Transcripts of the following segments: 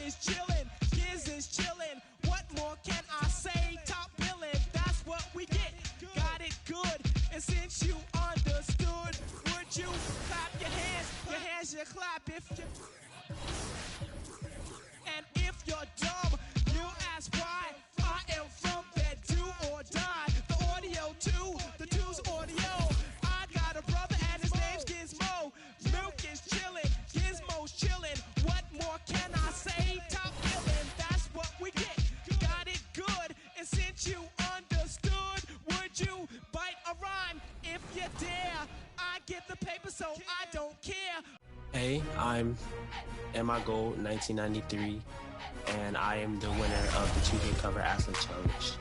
is chillin', Giz is chillin'. What more can I say? Top billin', that's what we get. Got it good, and since you understood, would you clap your hands? Your hands you clap if you. And if you're dumb, you ask why. I am from that do or die. The audio too, the two's audio. I got a brother and his name's Gizmo. Milk is chillin', Gizmo's chillin'. What more can I say? Top billin', that's what we get. Got it good, and since you understood, would you bite a rhyme if you dare? I get the paper, so I don't care. Hey, I'm Emma Gold 1993, and I am the winner of the 2K Cover Athlete Challenge.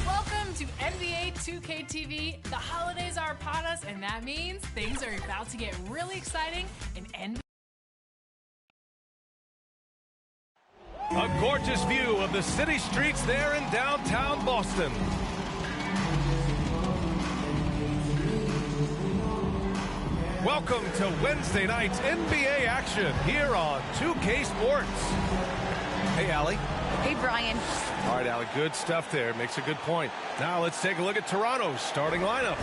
Welcome to NBA 2K TV. The holidays are upon us, and that means things are about to get really exciting in NBA. A gorgeous view of the city streets there in downtown Boston. Welcome to Wednesday night's NBA action here on 2K Sports. Hey, Allie. Hey, Brian. All right, Allie, good stuff there. Makes a good point. Now let's take a look at Toronto's starting lineup.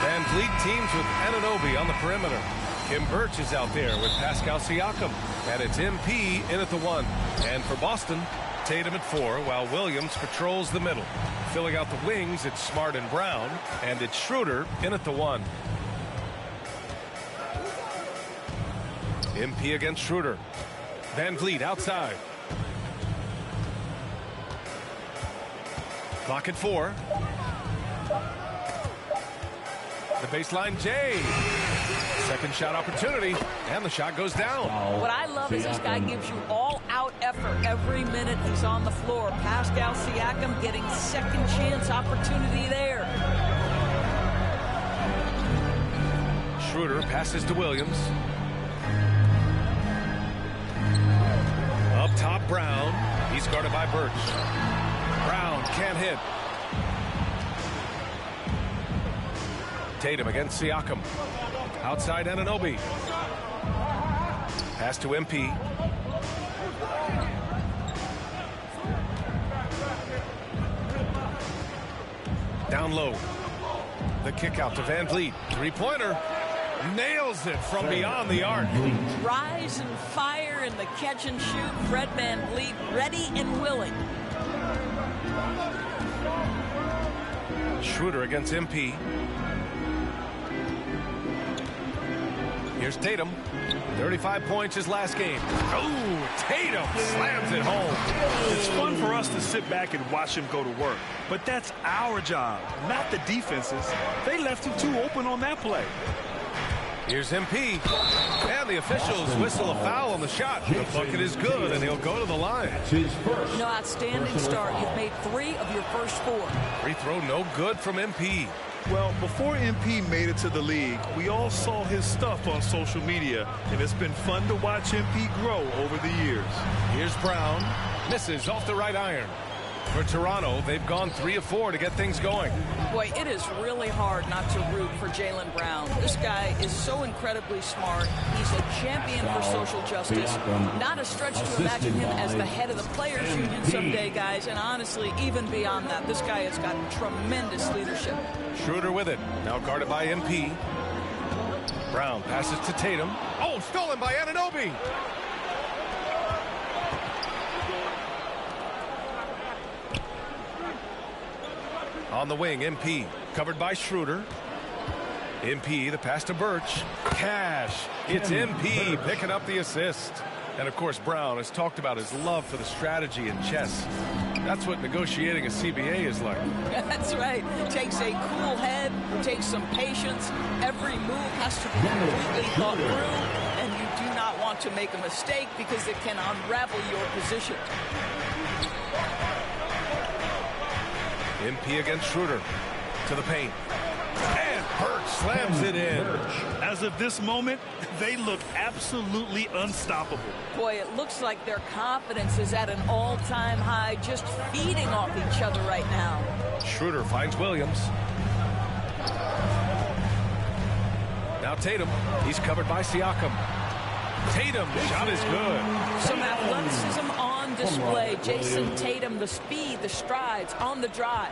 Van Vliet teams with Anunoby on the perimeter. Kim Birch is out there with Pascal Siakam. And it's MP in at the 1. And for Boston, Tatum at 4, while Williams patrols the middle. Filling out the wings, it's Smart and Brown. And it's Schroeder in at the 1. MP against Schroeder. Van Vliet outside. Clock at 4. The baseline, Jay. Second shot opportunity, and the shot goes down. What I love is this guy gives you all-out effort every minute he's on the floor. Pascal Siakam getting second chance opportunity there. Schroeder passes to Williams. Up top, Brown. He's guarded by Birch. Brown can't hit. Tatum against Siakam. Outside Anunoby. Pass to MP. Down low. The kick out to Van Vliet. Three-pointer. Nails it from beyond the arc. Rise and fire in the catch and shoot. Fred Van Vliet ready and willing. Schroeder against MP. Here's Tatum. 35 points his last game. Oh, Tatum slams it home. It's fun for us to sit back and watch him go to work. But that's our job, not the defense's. They left him too open on that play. Here's MP. And the officials whistle a foul on the shot. The bucket is good, and he'll go to the line. No, outstanding start. You've made 3 of your first 4. Free throw no good from MP. Well, before MP made it to the league, we all saw his stuff on social media, and it's been fun to watch MP grow over the years. Here's Brown. Misses off the right iron. For Toronto, they've gone 3 of 4 to get things going. Boy, it is really hard not to root for Jaylen Brown. This guy is so incredibly smart. He's a champion for social justice. Not a stretch to imagine him as the head of the players union someday, guys. And honestly, even beyond that, this guy has got tremendous leadership. Schroeder with it. Now guarded by MP. Brown passes to Tatum. Oh, stolen by Anunoby. On the wing, MP. Covered by Schroeder. MP, the pass to Birch. Cash. It's MP picking up the assist. And, of course, Brown has talked about his love for the strategy in chess. That's what negotiating a CBA is like. That's right. It takes a cool head, takes some patience. Every move has to be completely thought through, and you do not want to make a mistake because it can unravel your position. MP against Schroeder. To the paint. And Birch slams it in. As of this moment, they look absolutely unstoppable. Boy, it looks like their confidence is at an all-time high, just feeding off each other right now. Schroeder finds Williams. Now Tatum. He's covered by Siakam. Tatum, shot is good. Some athleticism on display. Jason Tatum, the speed, the strides on the drive.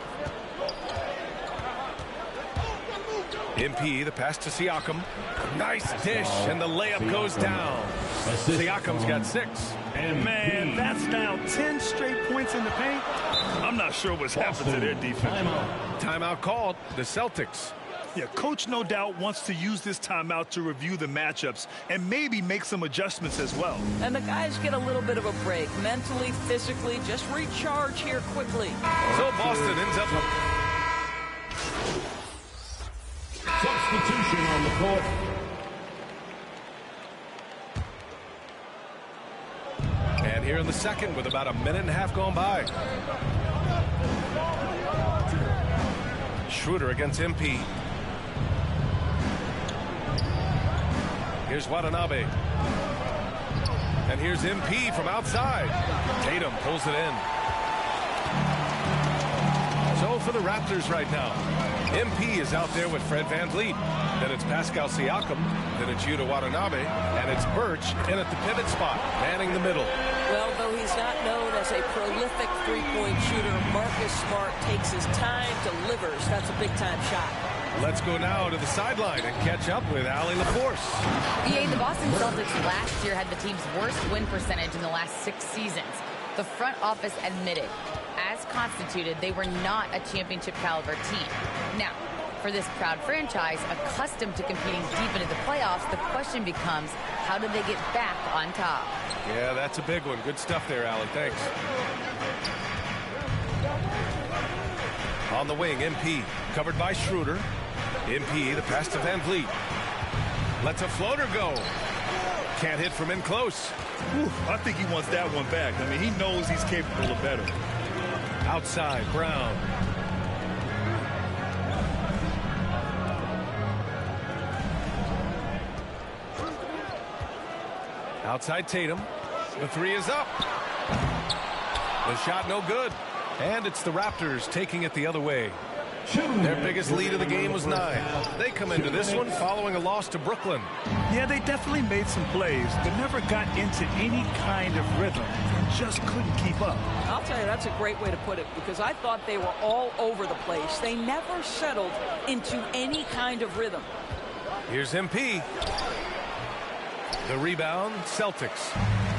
MP, the pass to Siakam. Nice dish, and the layup goes down. Siakam's got 6. And man, that's now 10 straight points in the paint. I'm not sure what's happened to their defense. Timeout called. The Celtics. Yeah, coach no doubt wants to use this timeout to review the matchups and maybe make some adjustments as well. And the guys get a little bit of a break, mentally, physically, just recharge here quickly. So Boston ends up... Substitution on the court. And here in the second with about a minute and a half gone by. Schroeder against MP. Here's Watanabe. And here's MP from outside. Tatum pulls it in. So for the Raptors right now, MP is out there with Fred VanVleet. Then it's Pascal Siakam. Then it's Yuta Watanabe. And it's Birch in at the pivot spot, manning the middle. Well, though he's not known as a prolific three-point shooter, Marcus Smart takes his time, delivers. That's a big-time shot. Let's go now to the sideline and catch up with Allie LaForce. The Boston Celtics last year had the team's worst win percentage in the last 6 seasons. The front office admitted, as constituted, they were not a championship caliber team. Now, for this proud franchise, accustomed to competing deep into the playoffs, the question becomes, how do they get back on top? Yeah, that's a big one. Good stuff there, Allie. Thanks. On the wing, MP, covered by Schroeder. MP, the pass to VanVleet. Lets a floater go. Can't hit from in close. Whew, I think he wants that one back. I mean, he knows he's capable of better. Outside, Brown. Outside Tatum. The 3 is up. The shot no good. And it's the Raptors taking it the other way. Their biggest lead of the game was 9. They come into this one following a loss to Brooklyn. Yeah, they definitely made some plays, but never got into any kind of rhythm and just couldn't keep up. I'll tell you, that's a great way to put it, because I thought they were all over the place. They never settled into any kind of rhythm. Here's MP. The rebound, Celtics.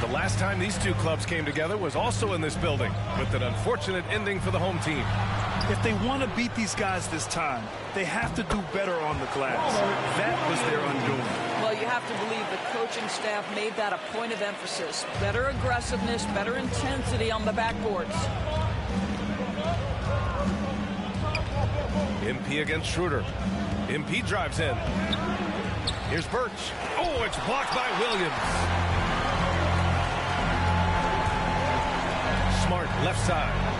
The last time these two clubs came together was also in this building, with an unfortunate ending for the home team. If they want to beat these guys this time, they have to do better on the glass. That was their undoing. Well, you have to believe the coaching staff made that a point of emphasis. Better aggressiveness, better intensity on the backboards. MP against Schroeder. MP drives in. Here's Birch. Oh, it's blocked by Williams. Smart, left side.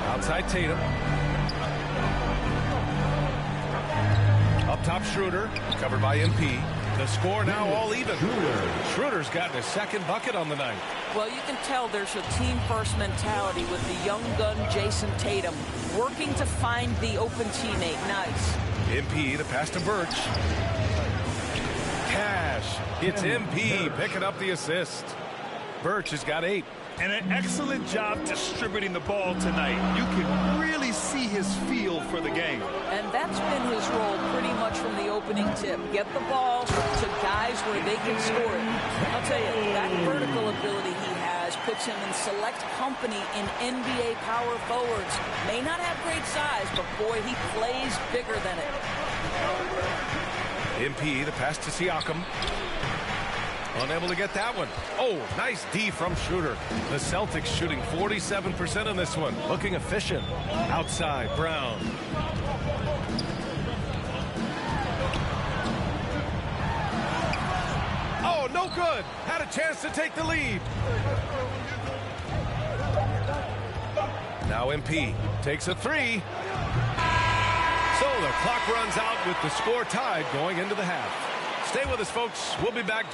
Outside Tatum. Up top Schroeder, covered by MP. The score now all even. Schroeder's gotten his second bucket on the night. Well, you can tell there's a team-first mentality with the young gun Jason Tatum working to find the open teammate. Nice. MP, the pass to Birch. Cash. It's MP picking up the assist. Birch has got 8. And an excellent job distributing the ball tonight. You can really see his feel for the game. And that's been his role pretty much from the opening tip. Get the ball to guys where they can score it. I'll tell you, that vertical ability he has puts him in select company in NBA power forwards. May not have great size, but boy, he plays bigger than it. MP, the pass to Siakam. Unable to get that one. Oh, nice D from Schroeder. The Celtics shooting 47% on this one. Looking efficient. Outside, Brown. Oh, no good. Had a chance to take the lead. Now MP takes a 3. So clock runs out with the score tied going into the half. Stay with us, folks. We'll be back.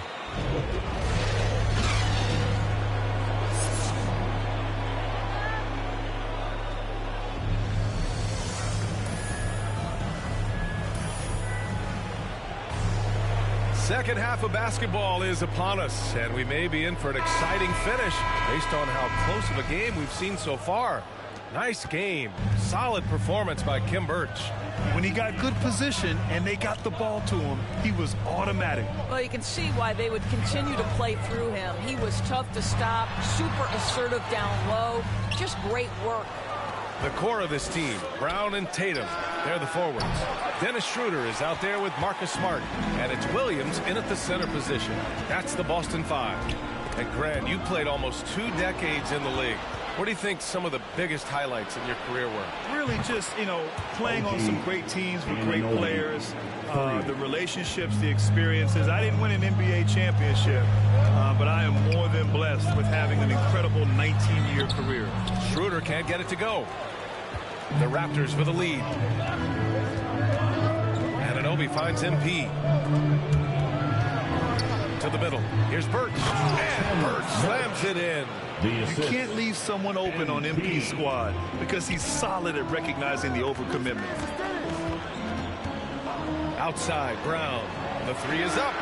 Second half of basketball is upon us, and we may be in for an exciting finish based on how close of a game we've seen so far. Nice game. Solid performance by Khem Birch. When he got good position and they got the ball to him, he was automatic. Well, you can see why they would continue to play through him. He was tough to stop, super assertive down low. Just great work. The core of this team, Brown and Tatum, they're the forwards. Dennis Schroeder is out there with Marcus Smart, and it's Williams in at the center position. That's the Boston Five. And Grant, you played almost 2 decades in the league. What do you think some of the biggest highlights in your career were? Really just, playing on some great teams with great players, the relationships, the experiences. I didn't win an NBA championship, but I am more than blessed with having an incredible 19-year career. Schroeder can't get it to go. The Raptors with a lead. Anunoby finds MP. To the middle. Here's Birch. And Birch slams it in. You can't leave someone open on MP's squad because he's solid at recognizing the overcommitment. Outside, Brown. The three is up.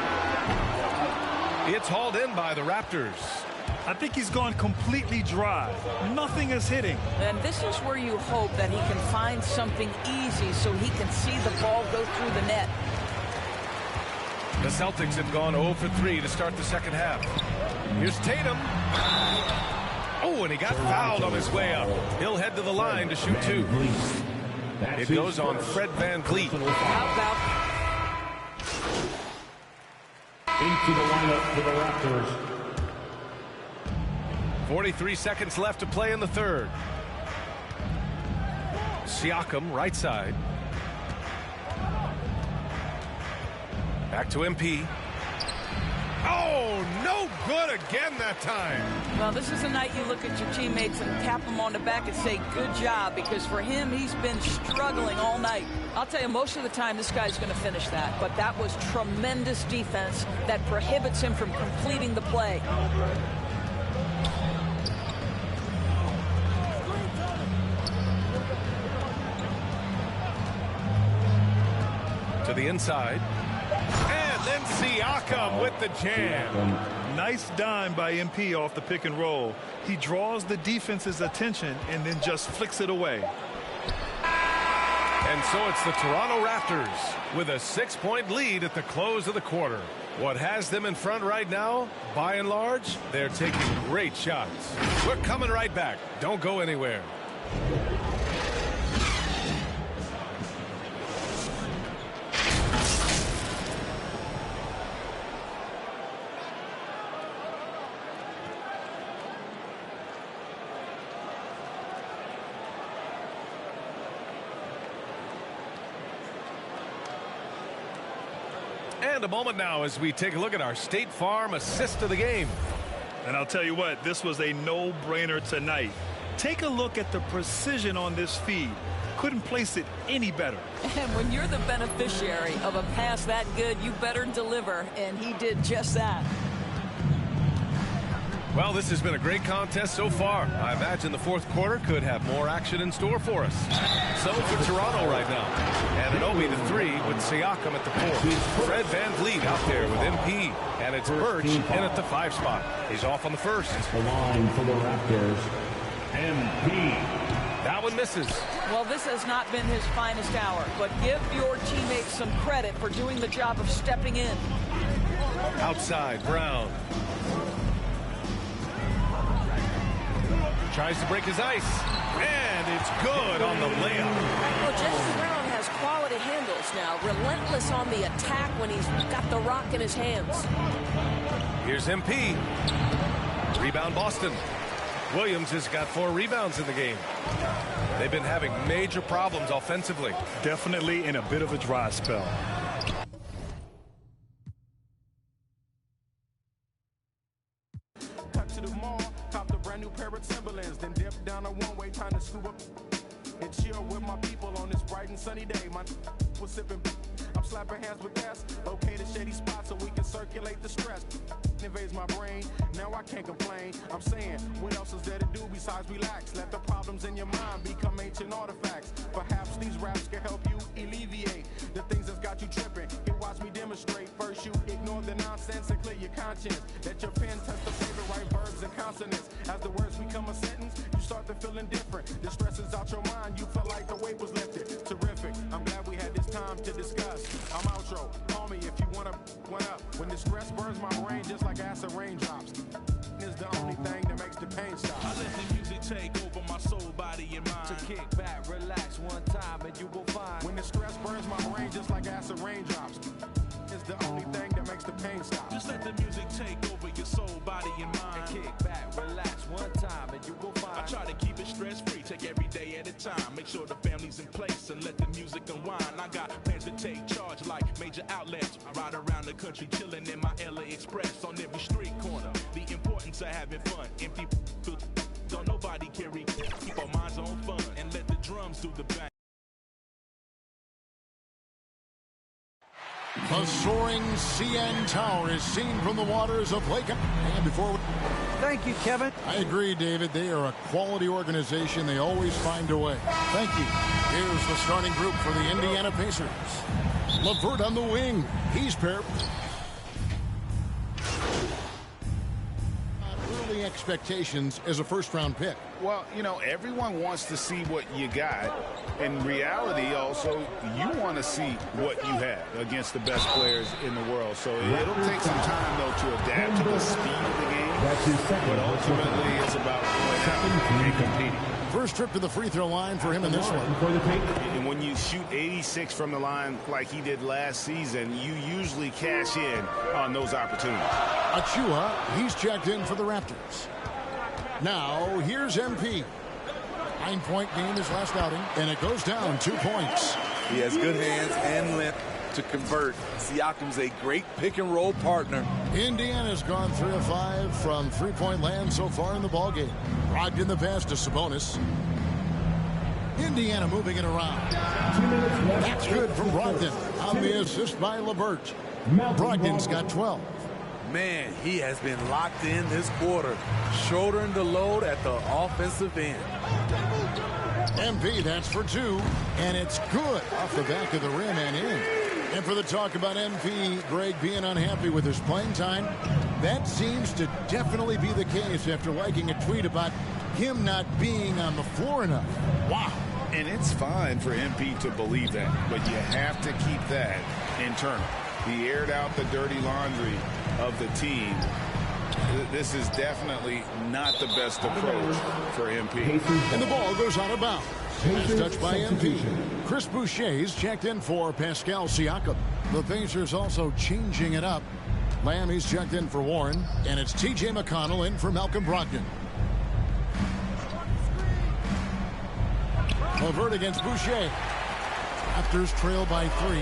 It's hauled in by the Raptors. I think he's gone completely dry. Nothing is hitting. And this is where you hope that he can find something easy so he can see the ball go through the net. The Celtics have gone 0 for 3 to start the second half. Here's Tatum. Oh, and he got fouled on his way up. He'll head to the line to shoot 2. It goes on Fred VanVleet. How about into the lineup for the Raptors. 43 seconds left to play in the third. Siakam, right side. Back to MP. Oh, no good again that time. Well, this is a night you look at your teammates and tap them on the back and say, good job, because for him, he's been struggling all night. I'll tell you, most of the time, this guy's going to finish that. But that was tremendous defense that prohibits him from completing the play. To the inside. And then Siakam with the jam. Nice dime by MP off the pick and roll. He draws the defense's attention and then just flicks it away. And so it's the Toronto Raptors with a 6-point lead at the close of the quarter. What has them in front right now, by and large, they're taking great shots. We're coming right back. Don't go anywhere. And a moment now as we take a look at our State Farm assist of the game. And I'll tell you what, this was a no-brainer tonight. Take a look at the precision on this feed. Couldn't place it any better. And when you're the beneficiary of a pass that good, you better deliver, and he did just that. Well, this has been a great contest so far. I imagine the fourth quarter could have more action in store for us. So for Toronto right now. Anunoby the 3 with Siakam at the 4. Fred VanVleet out there with MP. And it's Birch in at the 5 spot. He's off on the first. The line for the Raptors, MP. That one misses. Well, this has not been his finest hour, but give your teammates some credit for doing the job of stepping in. Outside, Brown. Tries to break his ice, and it's good on the layup. Well, Jaylen Brown has quality handles now, relentless on the attack when he's got the rock in his hands. Here's MP. Rebound Boston. Williams has got 4 rebounds in the game. They've been having major problems offensively. Definitely in a bit of a dry spell. and chill with my people on this bright and sunny day. My was sipping, I'm slapping hands with S. Locate a shady spot so we can circulate the stress. Invades my brain, now I can't complain. I'm saying, what else is there to do besides relax? Let the problems in your mind become ancient artifacts. Perhaps these raps can help you alleviate the things that's got you tripping. Here, watch me demonstrate. First, you ignore the nonsense and clear your conscience. Let your pen test the favorite right verbs and consonants. As the words become a sentence, you start to feel indifferent. The stress is out your mind, you feel like the weight was lifted. Terrific, I'm glad we had this time to discuss. I'm outro, call me if you wanna one up. When the stress burns my brain just like acid raindrops, is the only thing that makes the pain stop. I let the music take over my soul, body, and mind. To kick back, relax one time, and you will find when the stress burns my brain just like acid raindrops, is the only thing that makes the pain stop. Just let the music take over your soul, body, and mind. And kick back, relax one time, and you will find. I try to keep it stress-free, take every day at a time. Make sure the family's in place and let the music unwind. I got plans to take charge like major outlets. Ride around the country chilling in my LA Express on every street corner. The importance of having fun. Empty don't nobody carry. Keep our minds on fun and let the drums do the bang. The soaring CN Tower is seen from the waters of Lake. And before we... Thank you, Kevin. I agree, David. They are a quality organization. They always find a way. Thank you. Here's the starting group for the Indiana Pacers. LeVert on the wing. He's paired. Early expectations as a first-round pick. Well, you know, everyone wants to see what you got. In reality, also, you want to see what you have against the best players in the world. So it'll take some time, though, to adapt to the speed of the game. But ultimately, it's about going out and competing. First trip to the free throw line for him in this one. And when you shoot 86 from the line like he did last season, you usually cash in on those opportunities. Achua, he's checked in for the Raptors. Now, here's MP. 9-point game his last outing, and it goes down 2 points. He has good hands and length to convert. Siakam's a great pick-and-roll partner. Indiana's gone 3 of 5 from three-point land so far in the ballgame. Brogdon the pass to Sabonis. Indiana moving it around. That's good from Brogdon on the assist by LeVert. Brogdon's got 12. Man, he has been locked in this quarter, shouldering the load at the offensive end. MP, that's for 2, and it's good off the back of the rim and in. And for the talk about MP, Greg being unhappy with his playing time, that seems to definitely be the case after liking a tweet about him not being on the floor enough. Wow. And it's fine for MP to believe that, but you have to keep that internal. He aired out the dirty laundry of the team. This is definitely not the best approach for MP. And the ball goes out of bounds. Pass touched by MP. Chris Boucher's checked in for Pascal Siakam. The Pacers also changing it up. Lammy's checked in for Warren, and it's T.J. McConnell in for Malcolm Brogdon. LeVert against Boucher. Raptors trail by 3.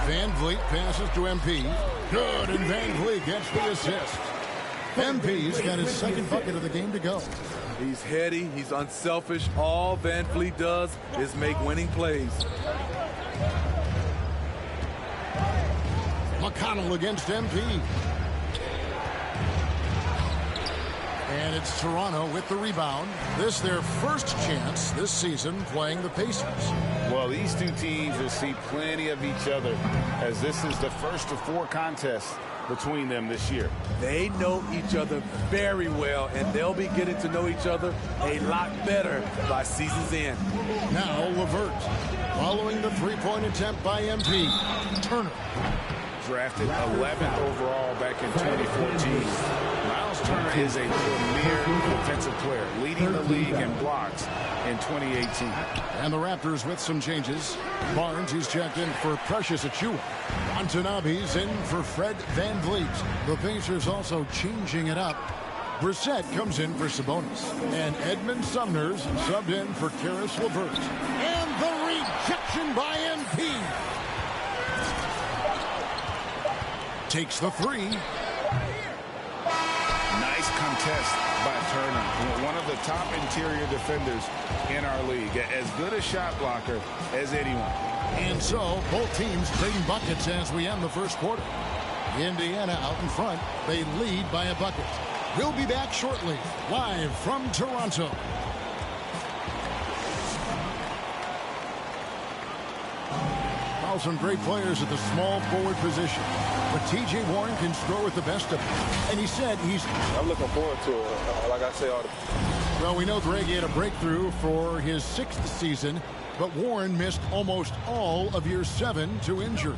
Van Vliet passes to MP. Good, and Van Vliet gets the assist. MP's got his second bucket of the game to go. He's heady, he's unselfish. All Van Vliet does is make winning plays. McConnell against MP. And it's Toronto with the rebound. This their first chance this season playing the Pacers. Well, these two teams will see plenty of each other as this is the first of 4 contests between them this year. They know each other very well, and they'll be getting to know each other a lot better by season's end. Now LeVert following the three-point attempt by MP. Turner. Drafted 11th overall back in 2014. Miles Turner is a premier defensive player, leading the league in blocks in 2018. And the Raptors with some changes. Barnes, he's checked in for Precious Achua. Watanabe's in for Fred Van Vliet. The Pacers also changing it up. Brissett comes in for Sabonis. And Edmund Sumner's subbed in for Caris LeVert. And the rejection by MP. Takes the 3. Nice contest by Turner, one of the top interior defenders in our league, as good a shot blocker as anyone. And so both teams trading buckets as we end the first quarter. Indiana out in front. They lead by a bucket. We'll be back shortly, live from Toronto. Some great players at the small forward position, but T.J. Warren can score with the best of them. And he said I'm looking forward to it. Like I say all the time. Well, we know Greg had a breakthrough for his 6th season, but Warren missed almost all of year 7 to injury.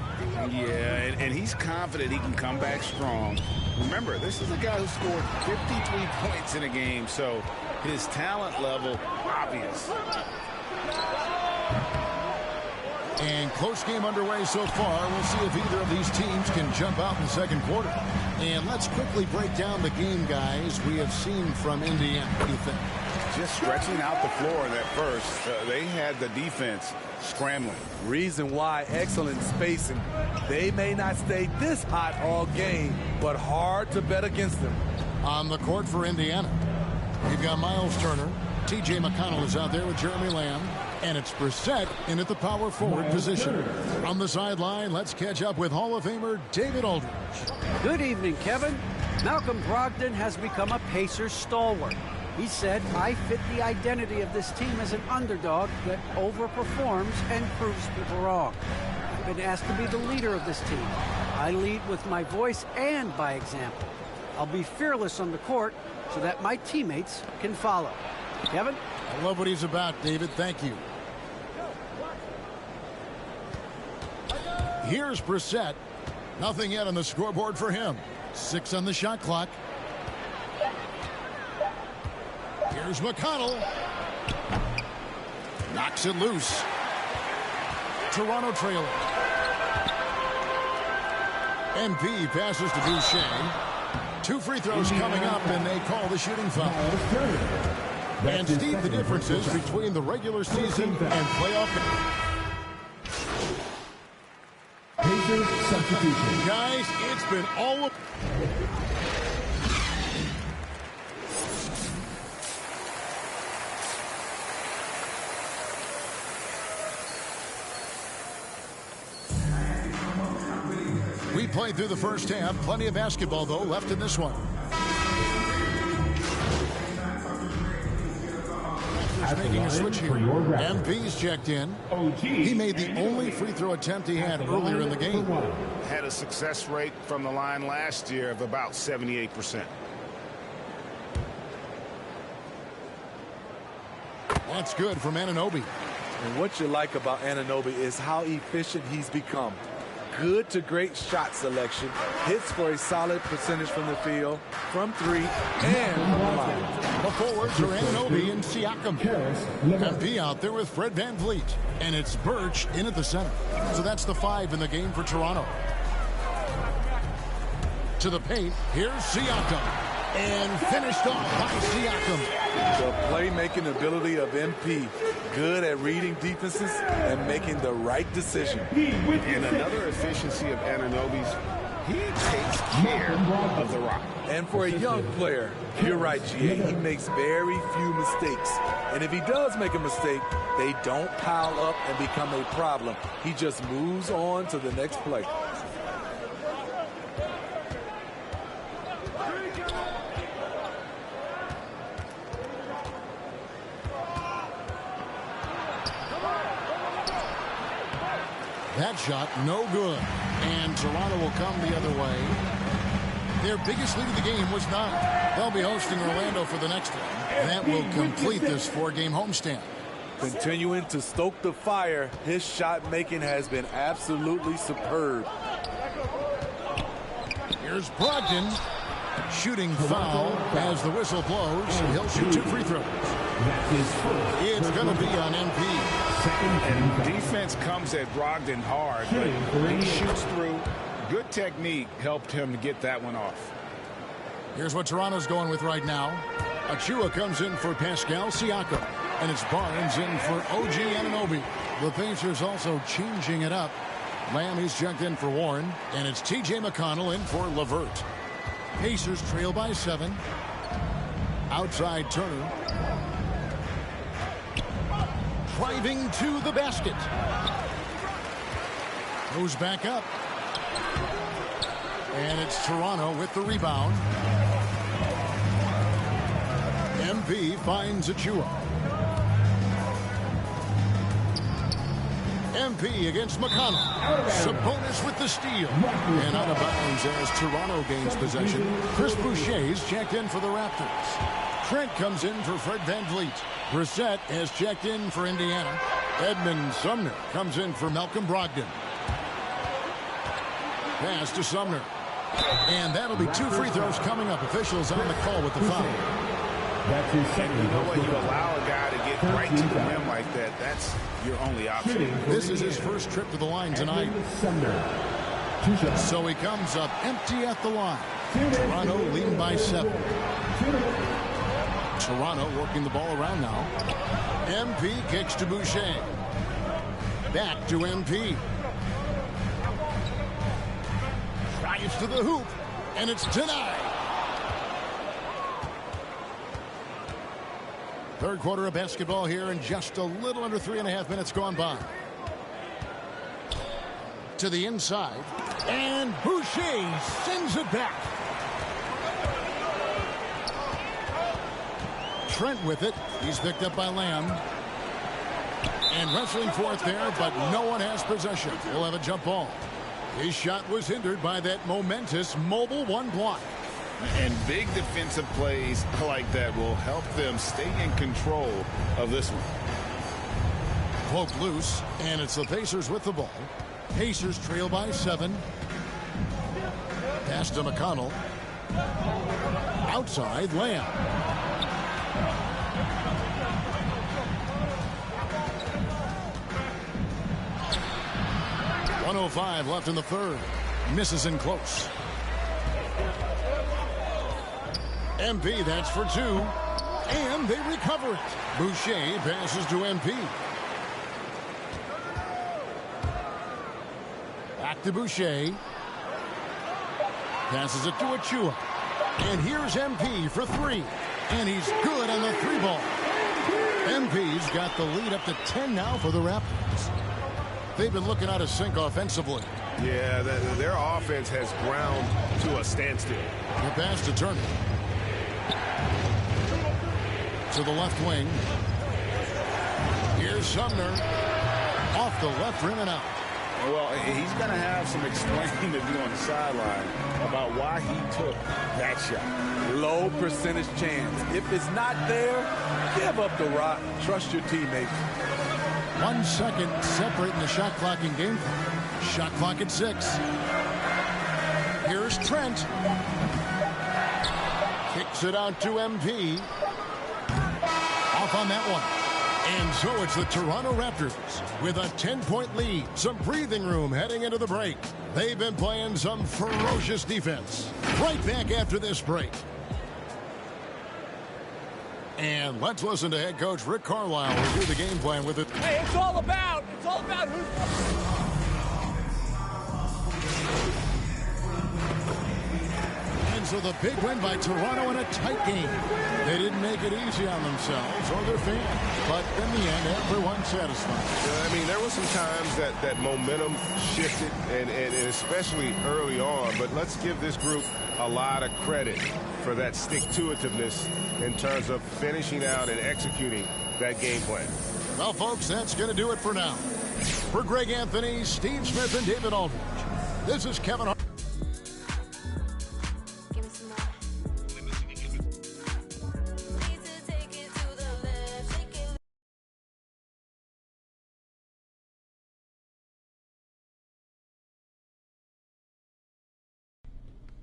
Yeah, and he's confident he can come back strong. Remember, this is a guy who scored 53 points in a game, so his talent level obvious. And close game underway so far. We'll see if either of these teams can jump out in the second quarter. And let's quickly break down the game, guys, we have seen from Indiana. What do you think? Just stretching out the floor in that first. They had the defense scrambling. Reason why, excellent spacing. They may not stay this hot all game, but hard to bet against them. On the court for Indiana, we've got Miles Turner. T.J. McConnell is out there with Jeremy Lamb. And it's Brissett in at the power forward position. On the sideline, let's catch up with Hall of Famer David Aldridge. Good evening, Kevin. Malcolm Brogdon has become a Pacers stalwart. He said, I fit the identity of this team as an underdog that overperforms and proves people wrong. I've been asked to be the leader of this team. I lead with my voice and by example. I'll be fearless on the court so that my teammates can follow. Kevin? I love what he's about, David. Thank you. Here's Brissett. Nothing yet on the scoreboard for him. 6 on the shot clock. Here's McConnell. Knocks it loose. Toronto trailing. MP passes to Boucher. 2 free throws coming up, and they call the shooting foul. And Steve, the differences between the regular season and playoff. Pacers substitution. Guys, it's been all of... We played through the first half. Plenty of basketball, though, left in this one. Making a switch here. MP's checked in. He made the only free throw attempt he had earlier in the game. Had a success rate from the line last year of about 78%. That's good from Anunoby. And what you like about Anunoby is how efficient he's become. Good to great shot selection. Hits for a solid percentage from the field, from 3, and from the line. The forwards are Anunoby and Siakam. MP out there with Fred VanVleet. And it's Birch in at the center. So that's the 5 in the game for Toronto. To the paint. Here's Siakam. And finished off by Siakam. The playmaking ability of MP. Good at reading defenses and making the right decision. And another efficiency of Anunoby's, he takes care of the rock. And for a young player, you're right, GA, he makes very few mistakes. And if he does make a mistake, they don't pile up and become a problem. He just moves on to the next play. That shot, no good. And Toronto will come the other way. Their biggest lead of the game was 9. They'll be hosting Orlando for the next one. That will complete this 4-game homestand. Continuing to stoke the fire, his shot making has been absolutely superb. Here's Brogdon. Shooting foul as the whistle blows. He'll shoot 2 free throws. It's going to be on MP. And defense comes at Brogdon hard, but he shoots through. Good technique helped him to get that one off. Here's what Toronto's going with right now. Achua comes in for Pascal Siakam. And it's Barnes in for OG Anunoby. The Pacers also changing it up. Lamb is checked in for Warren. And it's T.J. McConnell in for LeVert. Pacers trail by 7. Outside Turner. Driving to the basket. Goes back up. And it's Toronto with the rebound. MP finds Achua. MP against McConnell. Sabonis with the steal. And out of bounds as Toronto gains possession. Chris Boucher's checked in for the Raptors. Trent comes in for Fred VanVleet. Brissett has checked in for Indiana. Edmund Sumner comes in for Malcolm Brogdon. Pass to Sumner. And that'll be 2 free throws coming up. Officials on the call with the foul. That's his second. You know what? You allow a guy to get right to the rim like that. That's your only option. This is his first trip to the line tonight. So he comes up empty at the line. Toronto leading by 7. Toronto working the ball around now. MP kicks to Boucher. Back to MP. Drives to the hoop. And it's denied. Third quarter of basketball here, and just a little under 3.5 minutes gone by. To the inside, and Boucher sends it back. Trent with it. He's picked up by Lamb. And wrestling for it there, but no one has possession. We'll have a jump ball. His shot was hindered by that momentous mobile 1 block. And big defensive plays like that will help them stay in control of this one. Cloak loose, and it's the Pacers with the ball. Pacers trail by 7. Pass to McConnell. Outside, Lamb. .105 left in the third. Misses in close. MP, that's for 2. And they recover it. Boucher passes to MP. Back to Boucher. Passes it to Achua. And here's MP for 3. And he's good on the 3-ball. MP's got the lead up to 10 now for the Raptors. They've been looking out of sync offensively. Yeah, their offense has ground to a standstill. The pass to Turner. To the left wing. Here's Sumner. Off the left rim and out. Well, he's going to have some explaining to do on the sideline about why he took that shot. Low percentage chance. If it's not there, give up the rock. Trust your teammates. 1 second separating the shot clock in game. Shot clock at 6. Here's Trent. Kicks it out to MP. Off on that one. And so it's the Toronto Raptors with a 10-point lead. Some breathing room heading into the break. They've been playing some ferocious defense. Right back after this break. And let's listen to head coach Rick Carlisle review the game plan with it. Hey, it's all about who's... So the big win by Toronto in a tight game. They didn't make it easy on themselves or their fans, but in the end, everyone's satisfied. I mean, there were some times that momentum shifted, and especially early on, but let's give this group a lot of credit for that stick-to-itiveness in terms of finishing out and executing that game plan. Well, folks, that's going to do it for now. For Greg Anthony, Steve Smith, and David Aldridge, this is Kevin Hart.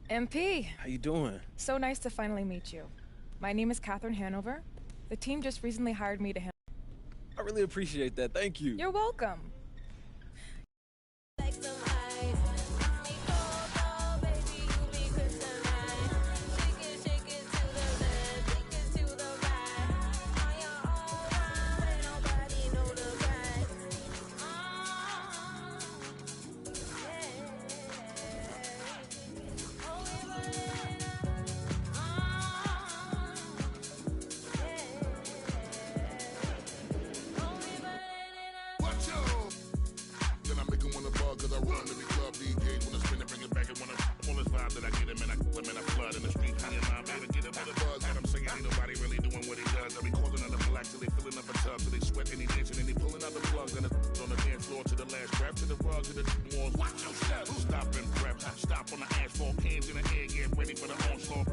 MP. How you doing? So nice to finally meet you. My name is Catherine Hanover. The team just recently hired me to handle. I really appreciate that. Thank you. You're welcome.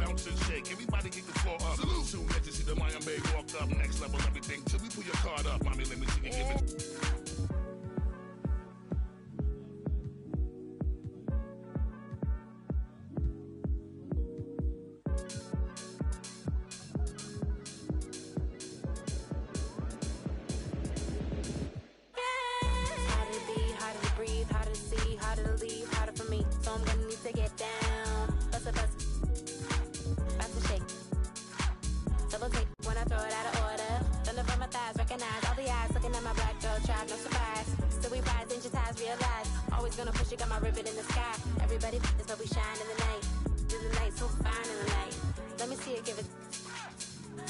bounce and shake. Everybody get the floor up. Soon as you see the Lion Bay walk up, next level everything. Till we pull your card up, mommy, let me see you give it. Gonna push it, got my ribbon in the sky. Everybody is but we shine in the night. Do the night so fine in the night. Let me see it, give it.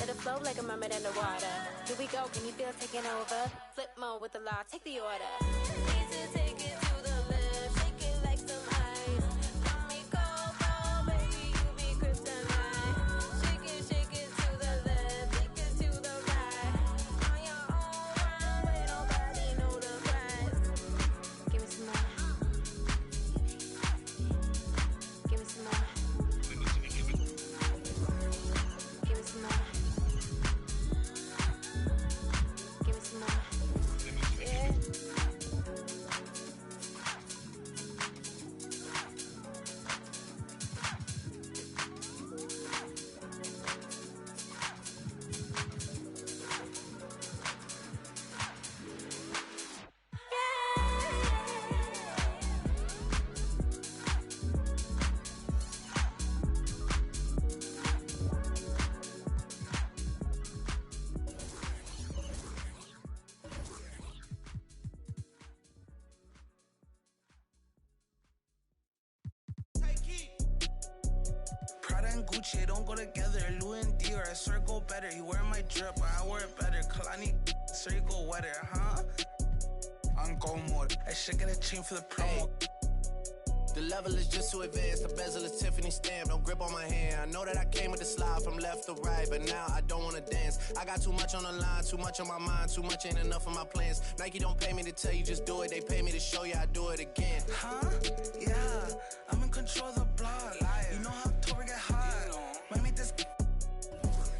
Let it flow like a mermaid underwater. Here we go, can you feel taking over? Flip mode with the law, take the order. Easy to take it to the left, shake it like some ice. Mommy, go, baby, you be kryptonite. Shake it to the left, take it to the right. On your own runway, nobody know the price. Give me some more. Gucci don't go together. Louis and Dior, I swear go better. He wear my drip, but I wear it better. Kalani, swear you go wetter, huh? On go mode. I should get a chain for the promo. The level is just too advanced. The bezel is Tiffany stamp. Don't grip on my hand. I know that I came with the slide from left to right, but now I don't wanna dance. I got too much on the line, too much on my mind, too much ain't enough of my plans. Nike don't pay me to tell you just do it. They pay me to show you I do it again. Huh? Yeah, I'm in control of the block. You know how October get hot. Might make this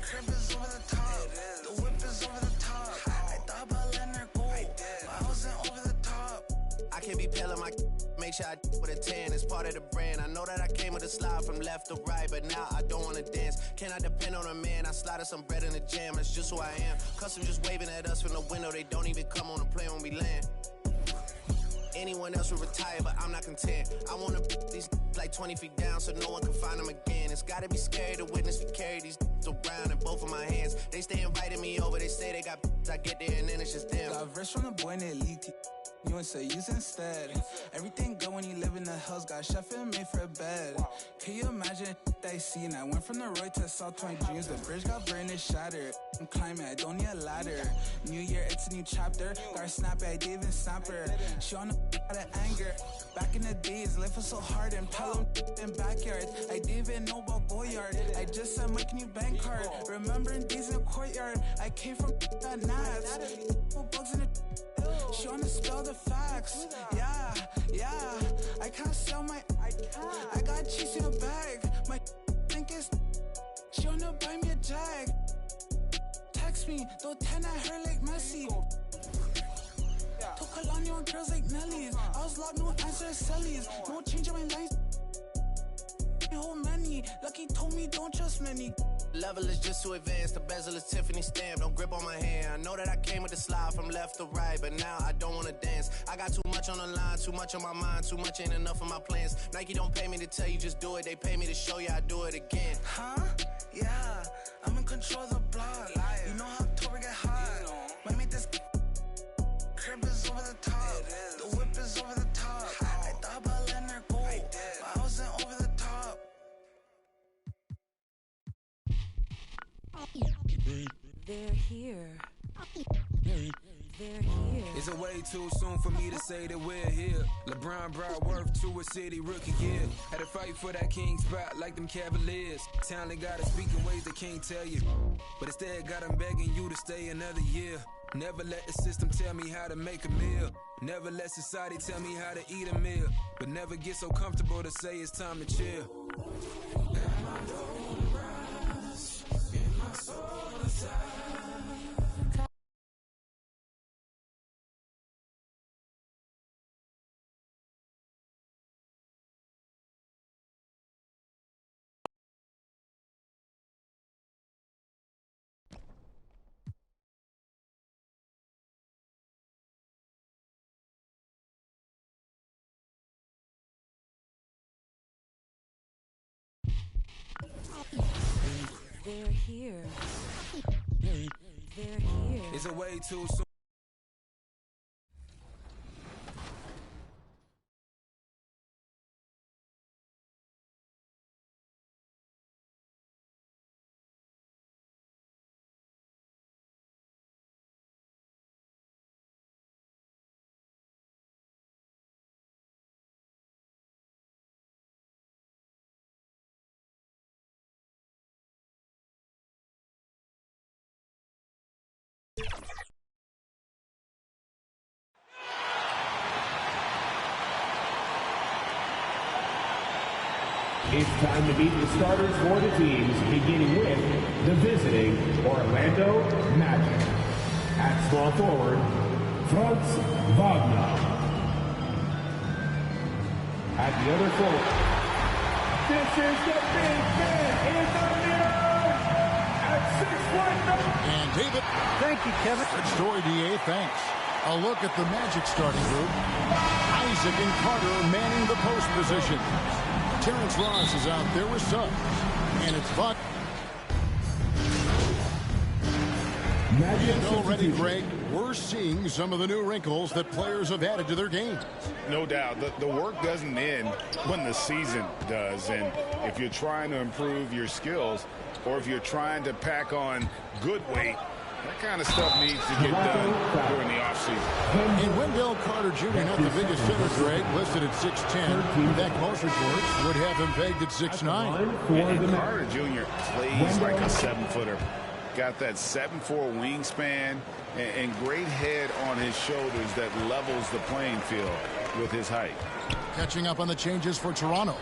crib is over the top. The whip is over the top. I thought about letting her go, but I wasn't over the top. I can't be pale in my make sure I with a 10. It's part of the brand. I know that I came with a slide from left to right, but now I don't wanna dance. Can I depend on a man? I slided some bread in the jam. That's just who I am. Custom just waving at us from the window. They don't even come on the plane when we land. Anyone else would retire, but I'm not content. I wanna these like 20 feet down so no one can find them again. It's gotta be scary to witness me carry these around in both of my hands. They stay inviting me over. They say they got I get there and then it's just them. Got verse from the boy named Elite. You and say use instead. Everything good when you live in the hills. Got chef and made for a bed. Can you imagine that I seen? I went from the road to South 20 dreams. The bridge got burned and shattered. I'm climbing, I don't need a ladder. New year, it's a new chapter. Got her snappy, I didn't even snap her. She on the out of anger. Back in the days, life was so hard and Pelham in backyard. I didn't even know about Goyard. I just sent my new bank card. Remembering days in the courtyard. I came from that Nats. Bugs in the she wanna spell the facts. Yeah, I can't sell my I got cheese in a bag. My think is she wanna buy me a jag. Text me, don't 10 at her like Messi. Took Kalani on girls like Nelly's. I was locked, no answer Sellies. No change in my lines. Whole many. Lucky told me don't trust many. Level is just too advanced. The bezel is Tiffany stamp. Don't grip on my hand. I know that I came with the slide from left to right, but now I don't wanna dance. I got too much on the line, too much on my mind, too much ain't enough of my plans. Nike don't pay me to tell you just do it. They pay me to show you I do it again. Huh? Yeah, I'm in control of the block. You know how October get hot. Might make this crib is over the top. The whip is over the top. I thought about letting her go, but I wasn't over the top. They're here. They're here. Is it way too soon for me to say that we're here? LeBron brought worth to a city rookie year. Had to fight for that king spot like them Cavaliers. Talent gotta speak in ways they can't tell you, but instead got them begging you to stay another year. Never let the system tell me how to make a meal. Never let society tell me how to eat a meal. But never get so comfortable to say it's time to chill. Am I They're here. They're here. It's a way too soon. It's time to meet the starters for the teams, beginning with the visiting Orlando Magic. At small forward, Franz Wagner. At the other forward, this is the big man in the middle at 6'9". And David. Thank you, Kevin. Good story, D.A. Thanks. A look at the Magic starting group. Isaac and Carter manning the post position. Terrence Ross is out there with subs. And it's Buck. And already, Greg, we're seeing some of the new wrinkles that players have added to their game. No doubt. The work doesn't end when the season does. And if you're trying to improve your skills, or if you're trying to pack on good weight, that kind of stuff needs to get done during the offseason. And Wendell Carter Jr., not the biggest hitter, Greg, listed at 6'10". In fact, most reports would have him pegged at 6'9". And Carter Jr. plays like a 7-footer. Got that 7'4" wingspan and great head on his shoulders that levels the playing field with his height. Catching up on the changes for Toronto.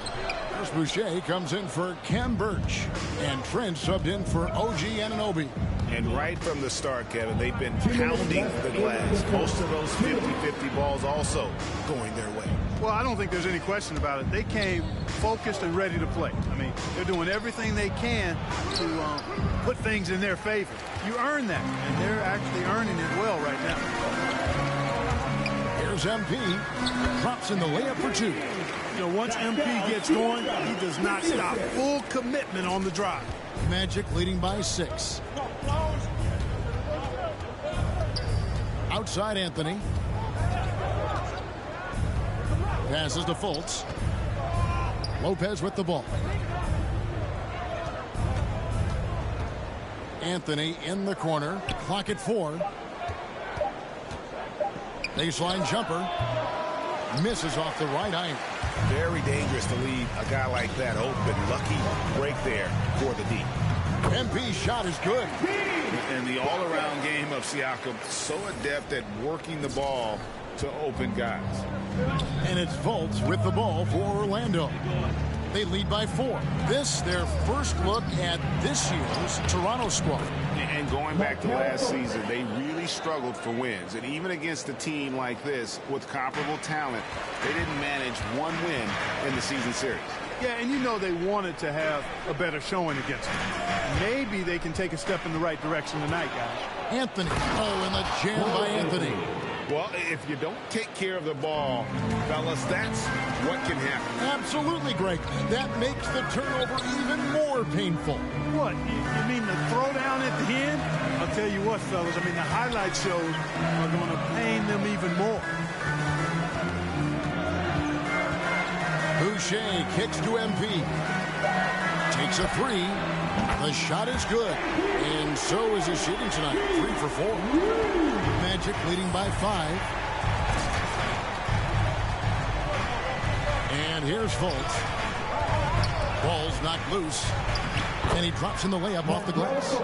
Chris Boucher comes in for Cam Birch. And Trent subbed in for OG Anunoby. And right from the start, Kevin, they've been pounding the glass. Most of those 50-50 balls also going their way. Well, I don't think there's any question about it. They came focused and ready to play. I mean, they're doing everything they can to put things in their favor. You earn that, and they're actually earning it well right now. Here's MP. Drops in the layup for two. You know, once MP gets going, he does not stop. Full commitment on the drive. Magic leading by 6. Outside Anthony. Passes to Fultz. Lopez with the ball. Anthony in the corner. Clock at 4. Baseline jumper. Misses off the right iron. Very dangerous to leave a guy like that open. Lucky break there for the D. MP's shot is good. And the all-around game of Siakam, so adept at working the ball to open guys. And it's Fultz with the ball for Orlando. They lead by 4. This, their first look at this year's Toronto squad. And going back to last season, they really struggled for wins. And even against a team like this with comparable talent, they didn't manage one win in the season series. Yeah, and you know they wanted to have a better showing against them. Maybe they can take a step in the right direction tonight, guys. Anthony. Oh, and the jam by Anthony. Well, if you don't take care of the ball, fellas, that's what can happen. Absolutely, Greg. That makes the turnover even more painful. What? You mean the throwdown at the end? I'll tell you what, fellas. I mean, the highlight shows are going to pain them even more. Boucher kicks to MP. Takes a 3. The shot is good. And so is his shooting tonight. 3 for 4. Magic leading by 5. And here's Fultz. Ball's knocked loose. And he drops in the layup off the glass.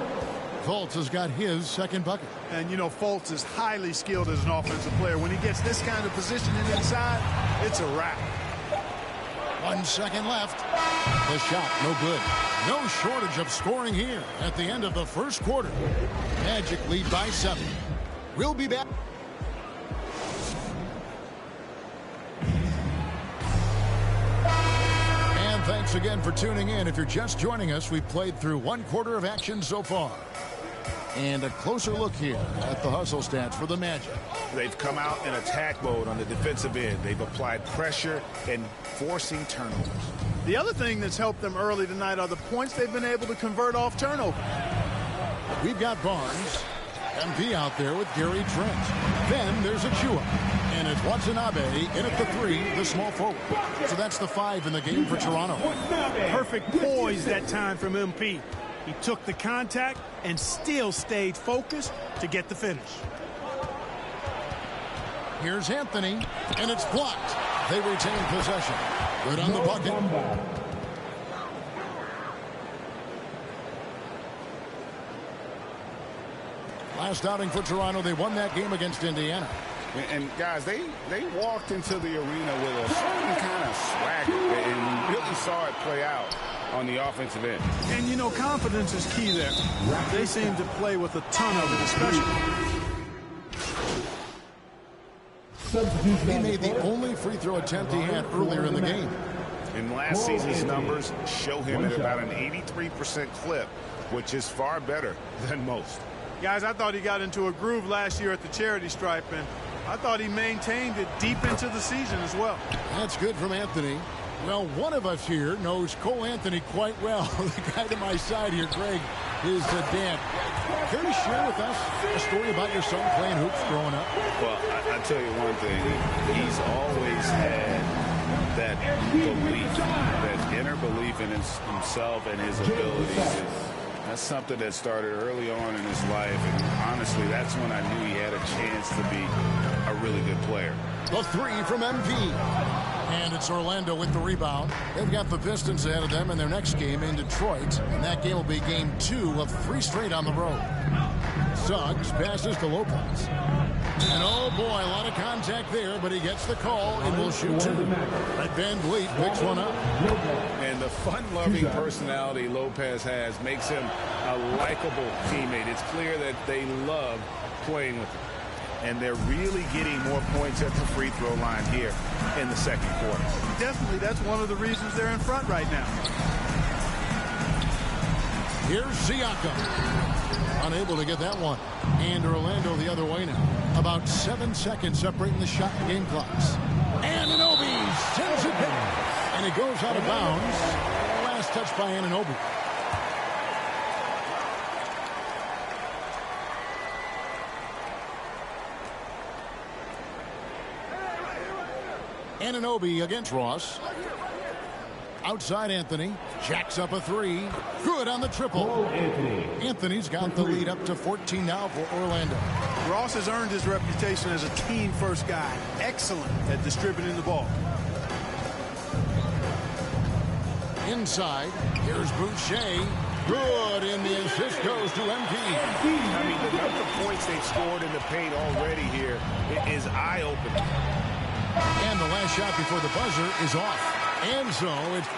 Fultz has got his second bucket. And, you know, Fultz is highly skilled as an offensive player. When he gets this kind of positioning inside, it's a wrap. 1 second left. The shot, no good. No shortage of scoring here at the end of the first quarter. Magic lead by 7. We'll be back. And thanks again for tuning in. If you're just joining us, we've played through 1 quarter of action so far. And a closer look here at the hustle stats for the Magic. They've come out in attack mode on the defensive end. They've applied pressure and forcing turnovers. The other thing that's helped them early tonight are the points they've been able to convert off turnover. We've got Barnes. MP out there with Gary Trent. Then there's Achua. And it's Watanabe in at the 3, the small forward. So that's the 5 in the game for Toronto. Perfect poise that time from MP. He took the contact and still stayed focused to get the finish. Here's Anthony, and it's blocked. They retain possession. Good on the bucket. Last outing for Toronto, they won that game against Indiana. And guys, they walked into the arena with a certain kind of swagger, and we really saw it play out on the offensive end. And, you know, confidence is key there. They seem to play with a ton of it, especially. He made the only free throw attempt he had earlier in the game. And last season's numbers show him at about an 83% clip, which is far better than most. Guys, I thought he got into a groove last year at the charity stripe, and I thought he maintained it deep into the season as well. That's good from Anthony. Well, one of us here knows Cole Anthony quite well. The guy to my side here, Greg, is dad. Care to share with us a story about your son playing hoops growing up? Well, I tell you one thing. He's always had that belief, that inner belief in himself and his abilities. That's something that started early on in his life, and honestly, that's when I knew he had a chance to be a really good player. The 3 from MP. And it's Orlando with the rebound. They've got the Pistons ahead of them in their next game in Detroit, and that game will be game 2 of 3 straight on the road. Suggs passes to Lopez. And oh boy, a lot of contact there, but he gets the call and will shoot 2. Van Vliet picks one up. And the fun-loving personality Lopez has makes him a likable teammate. It's clear that they love playing with him. And they're really getting more points at the free throw line here in the second quarter. Definitely, that's one of the reasons they're in front right now. Here's Siakam. Unable to get that one. And Orlando the other way now. About 7 seconds separating the shot and game clocks. And Anunoby sends it back. And it goes out of bounds. Last touch by Anunoby. Anunoby against Ross. Outside Anthony. Jacks up a 3. Good on the triple. Anthony's got the lead up to 14 now for Orlando. Ross has earned his reputation as a team-first guy. Excellent at distributing the ball. Inside. Here's Boucher. Good, and the assist goes to MP. I mean, the number of points they've scored in the paint already here is eye-opening. And the last shot before the buzzer is off. And so it's...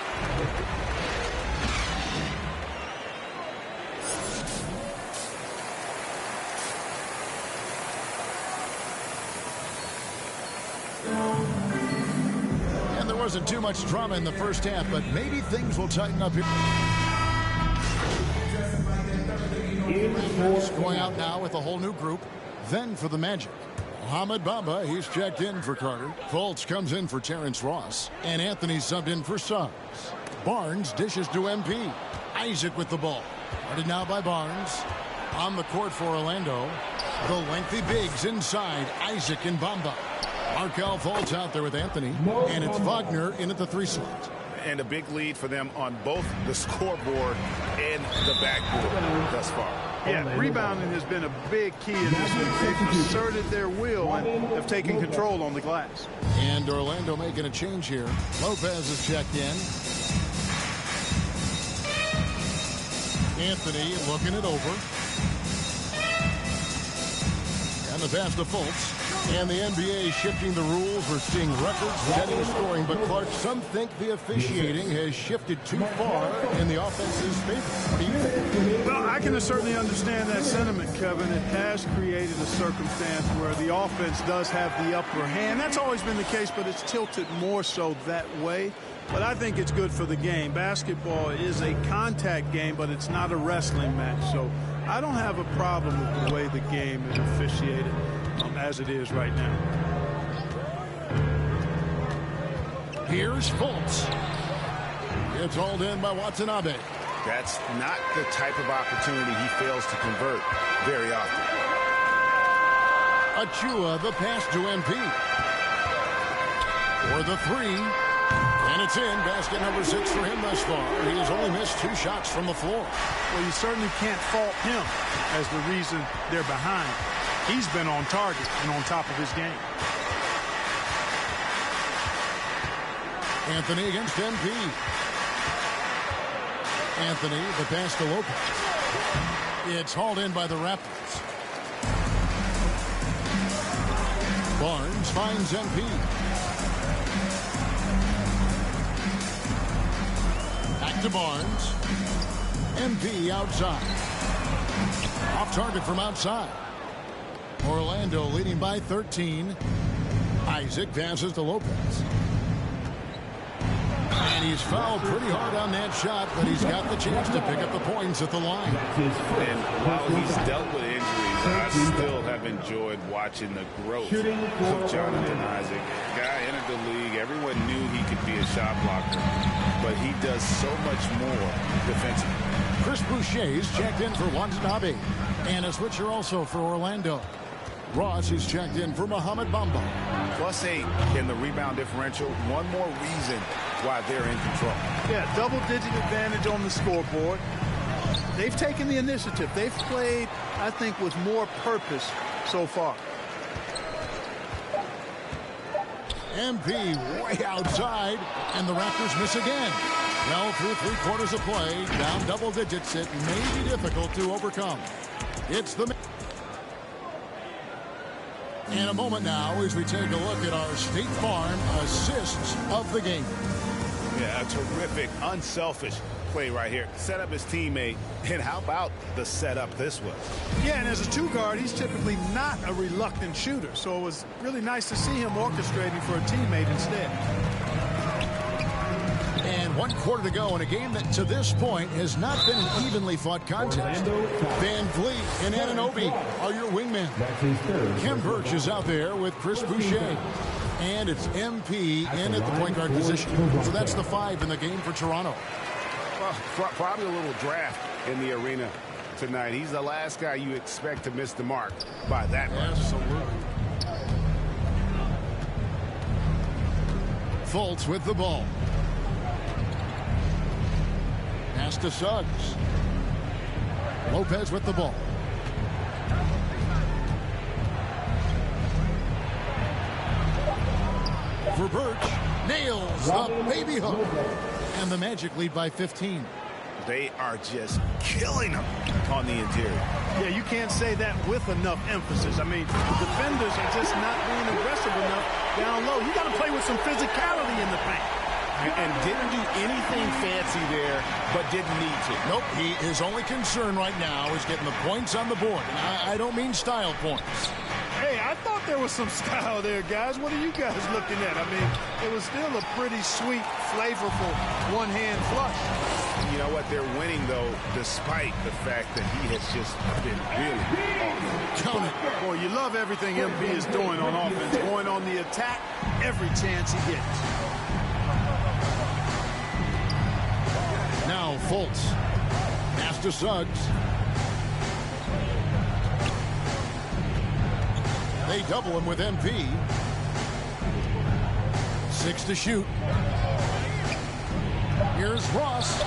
And there wasn't too much drama in the first half, but maybe things will tighten up here. Going out now with a whole new group. Then for the Magic. Mohamed Bamba, he's checked in for Carter. Fultz comes in for Terrence Ross. And Anthony subbed in for Suggs. Barnes dishes to MP. Isaac with the ball. Guarded now by Barnes. On the court for Orlando. The lengthy bigs inside. Isaac and Bamba. Markelle Fultz out there with Anthony. And it's Wagner in at the 3 slot. And a big lead for them on both the scoreboard and the backboard thus far. Yeah, rebounding has been a big key in this one. They've asserted their will and have taken control on the glass. And Orlando making a change here. Lopez is checked in. Anthony looking it over. And the pass to Fultz. And the NBA shifting the rules. We're seeing record-setting scoring. But, Clark, some think the officiating has shifted too far in the offense's favor. What do you think? Well, I can certainly understand that sentiment, Kevin. It has created a circumstance where the offense does have the upper hand. That's always been the case, but it's tilted more so that way. But I think it's good for the game. Basketball is a contact game, but it's not a wrestling match. So I don't have a problem with the way the game is officiated as it is right now. Here's Fultz. It's hauled in by Watanabe. That's not the type of opportunity he fails to convert very often. Achua, the pass to MP. For the three. And it's in. Basket number 6 for him thus far. He has only missed 2 shots from the floor. Well, you certainly can't fault him as the reason they're behind. He's been on target and on top of his game. Anthony against MP. Anthony, the pass to Lopez. It's hauled in by the Raptors. Barnes finds MP. Back to Barnes. MP outside. Off target from outside. Orlando leading by 13. Isaac passes to Lopez. And he's fouled pretty hard on that shot, but he's got the chance to pick up the points at the line. And while he's dealt with injuries, I still have enjoyed watching the growth of Jonathan Isaac. Guy entered the league. Everyone knew he could be a shot blocker, but he does so much more defensively. Chris Boucher's checked in for Watanabe. And a switcher also for Orlando. Ross is checked in for Mohamed Bamba. +8 in the rebound differential. One more reason why they're in control. Yeah, double-digit advantage on the scoreboard. They've taken the initiative. They've played, I think, with more purpose so far. MP way outside, and the Raptors miss again. Well, through 3 quarters of play, down double digits, it may be difficult to overcome. It's the... In a moment now, as we take a look at our State Farm assists of the game. Yeah, a terrific, unselfish play right here. Set up his teammate, and how about the setup this was? Yeah, and as a 2-guard, he's typically not a reluctant shooter, so it was really nice to see him orchestrating for a teammate instead. And 1 quarter to go in a game that to this point has not been an evenly fought contest. Van Vliet and Anunoby are your wingmen. Khem Birch is out there with Chris Boucher. And it's MP in at the point guard position. So that's the 5 in the game for Toronto. Well, probably a little draft in the arena tonight. He's the last guy you expect to miss the mark by that much. Absolutely. Fultz with the ball. Pass to Suggs. Lopez with the ball. For Birch, nails the baby hook. And the Magic lead by 15. They are just killing them on the interior. Yeah, you can't say that with enough emphasis. I mean, the defenders are just not being aggressive enough down low. You got to play with some physicality in the paint. And didn't do anything fancy there, but didn't need to. Nope, his only concern right now is getting the points on the board. And I don't mean style points. Hey, I thought there was some style there, guys. What are you guys looking at? I mean, it was still a pretty sweet, flavorful one-hand flush. You know what? They're winning, though, despite the fact that he has just been really awesome. Count it. Boy, you love everything MP is doing on offense. Going on the attack every chance he gets. Now Fultz. Pass to Suggs. They double him with MP. 6 to shoot. Here's Ross.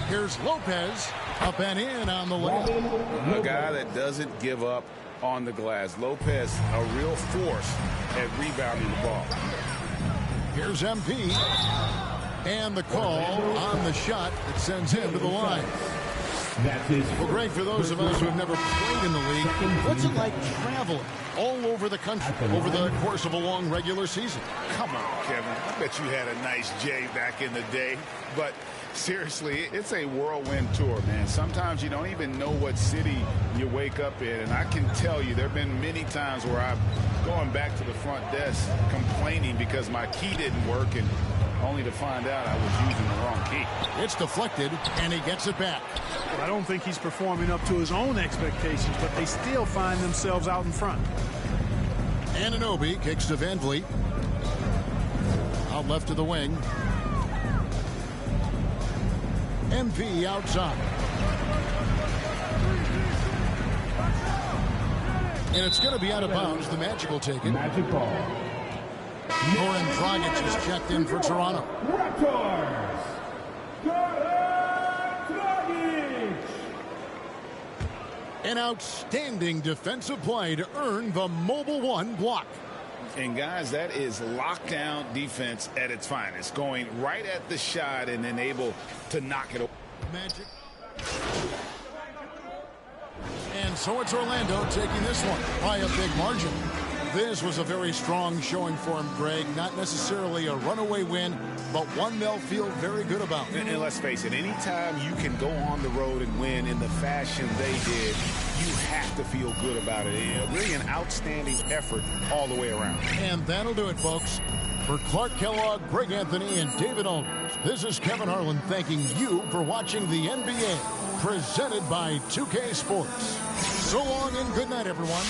Here's Lopez. Up and in on the layup. A guy that doesn't give up on the glass. Lopez, a real force at rebounding the ball. Here's MP. And the call on the shot that sends him to the line. Well, Greg, for those of us who have never played in the league, what's it like traveling all over the country over the course of a long regular season? Come on, Kevin. I bet you had a nice J back in the day. But seriously, it's a whirlwind tour, man. Sometimes you don't even know what city you wake up in. And I can tell you there have been many times where I'm going back to the front desk complaining because my key didn't work and only to find out I was using the wrong key. It's deflected, and he gets it back. I don't think he's performing up to his own expectations, but they still find themselves out in front. Anunoby kicks to Van Vliet. Out left of the wing. MP outside. And it's going to be out of bounds. The Magic will take it. Magic ball. Goran Dragic is checked in for Toronto. Raptors. Goran Dragic. An outstanding defensive play to earn the Mobile One block. And guys, that is lockdown defense at its finest, going right at the shot and then able to knock it away. Magic. And so it's Orlando taking this one by a big margin. This was a very strong showing for him, Greg. Not necessarily a runaway win, but one they'll feel very good about. And let's face it, anytime you can go on the road and win in the fashion they did, you have to feel good about it. Really an outstanding effort all the way around. And that'll do it, folks. For Clark Kellogg, Greg Anthony, and David Aldridge, this is Kevin Harlan thanking you for watching the NBA, presented by 2K Sports. So long and good night, everyone.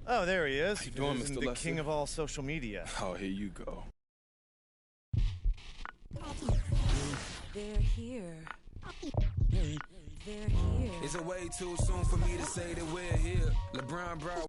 Oh, there he is. How you doing, Mr. The Lester? king of all social media. Oh, here you go. They're here. They're here. It's a way too soon for me to say that we're here. LeBron Brown.